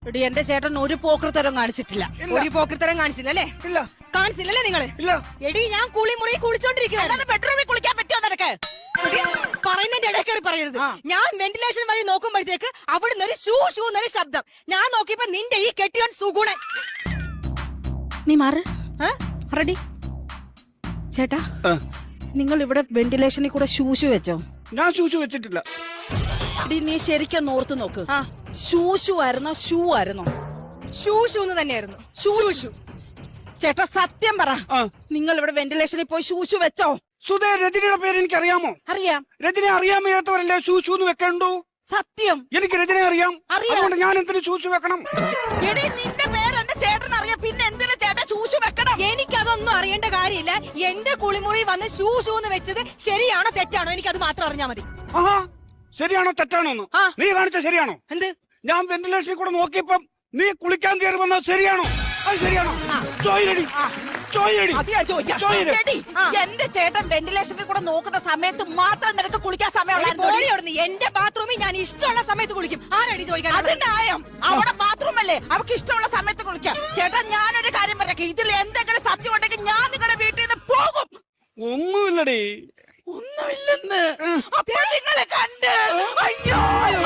എടി എന്റെ ചേട്ടൻ ഒരു പോക്കൃത്തരം കാണിച്ചിട്ടില്ല. ഒരു പോക്കൃത്തരം കാണിച്ചില്ലല്ലേ? ഇല്ല. കാണിച്ചില്ലല്ലേ നിങ്ങള്? ഇല്ല. എടി ഞാൻ കുളിമുറി കുളിച്ചോണ്ടിരിക്കുന്നത്. ബെഡ്റൂമിൽ കുളിക്കാൻ പറ്റുമോ നിനക്ക്? പറയുന്നതിന്റെ ഇടയ്ക്കേറി പറയരുത്. ഞാൻ വെന്റിലേഷൻ വഴി നോക്കുമ്പോഴത്തേക്ക് അവിടുന്ന് ഒരു ഷൂ ഷൂ എന്നൊരു ശബ്ദം. ഞാൻ നോക്കിയപ്പോ നിന്റെ ഈ കെട്ടിയോൻ സുഗുണൻ. നീ മാറ്. റെഡി ചേട്ടാ, നിങ്ങൾ ഇവിടെ വെന്റിലേഷനിൽ കൂടെ ഷൂഷു വെച്ചോ? ഞാൻ ഷൂഷു വെച്ചിട്ടില്ല. എടി നീ ശരിക്കും ഓർത്ത് നോക്ക്. ഷൂഷു ആയിരുന്നോ ഷൂ ആയിരുന്നോ? ഷൂ ഷൂ എന്ന് തന്നെയായിരുന്നു. ഷൂഷു. ചേട്ടാ സത്യം പറ, നിങ്ങൾ ഇവിടെ വെന്റിലേഷനിൽ പോയി ഷൂഷു വെച്ചോ? സുധേ, രജനിയുടെ പേര് എനിക്ക് അറിയാമോ? അറിയാം. രജനെ അറിയാൻ വയ്യാത്തവരല്ലേ ഷൂഷു എന്ന് വെക്കണ്ടു? സത്യം. എനിക്ക് രജനെ അറിയാം. അതുകൊണ്ട് ഞാൻ എന്തിനു ഷൂഷു വെക്കണം? എടി നിന്റെ പേര് എന്റെ ചേട്ടൻ അറിയാം, പിന്നെ എന്തിനു ചേട്ടൻ ഷൂഷു വെക്കണം? എനിക്കതൊന്നും അറിയേണ്ട കാര്യമില്ല. എന്റെ കുളിമുറി വന്ന് ഷൂ ഷൂ എന്ന് വെച്ചത് ശരിയാണോ തെറ്റാണോ എനിക്കത് മാത്രം അറിഞ്ഞാ മതി. ആഹാ, ശരിയാണോ തെറ്റാണോ എന്ന് നീ കാണിച്ച ശരിയാണോ? എന്ത്? ഞാൻ വെന്റിലേഷനിൽ കൂടെ നോക്കിയപ്പം നീ കുളിക്കാൻ കയറി വന്നത് ശരിയാണോ? അത് ശരിയാണോ? എന്റെ ചേട്ടൻ വെന്റിലേഷനിൽ കൂടെ നോക്കുന്ന സമയത്ത് മാത്രം നിനക്ക് കുളിക്കാൻ സമയമുള്ള എന്റെ ബാത്റൂമിൽ ഞാൻ ഇഷ്ടമുള്ള സമയത്ത് കുളിക്കും. ആരടി ചോദിക്കാൻ? അത് ന്യായം. അവിടെ ബാത്റൂം അല്ലേ, അവർക്ക് ഇഷ്ടമുള്ള സമയത്ത് കുളിക്കാം. ചേട്ടാ ഞാനൊരു കാര്യം പറയാം, ഇതിൽ എന്തെങ്കിലും സത്യം ഉണ്ടെങ്കിൽ ഞാൻ നിങ്ങളുടെ വീട്ടിൽ നിന്ന് പോകും. ഒന്നുമില്ലടേ. ഒന്നുമില്ലെന്ന് അപ്പോൾ നിങ്ങളെ കണ്ട് അയ്യോ